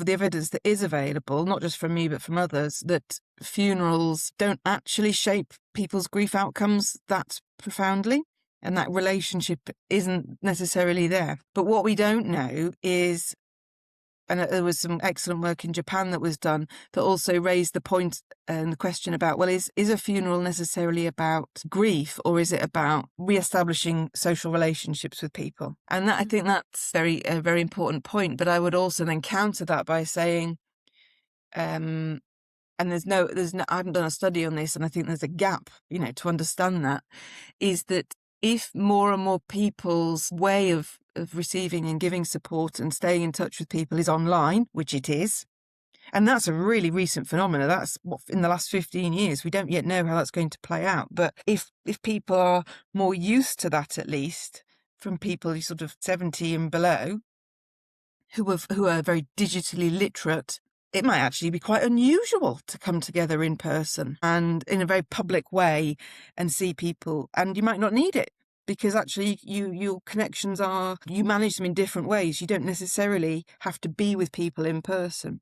the evidence that is available, not just from me, but from others, that funerals don't actually shape people's grief outcomes that profoundly. And that relationship isn't necessarily there. But what we don't know is, and there was some excellent work in Japan that was done that also raised the point and the question about, well, is a funeral necessarily about grief, or is it about reestablishing social relationships with people? And that, I think that's a very important point. But I would also then counter that by saying, and I haven't done a study on this, and I think there's a gap, to understand that, is that if more and more people's way of receiving and giving support and staying in touch with people is online, which it is, and that's a really recent phenomenon. That's what, in the last 15 years, we don't yet know how that's going to play out. But if people are more used to that, at least from people who sort of 70 and below, who are very digitally literate, it might actually be quite unusual to come together in person and in a very public way and see people. And you might not need it, because actually your connections you manage them in different ways. You don't necessarily have to be with people in person.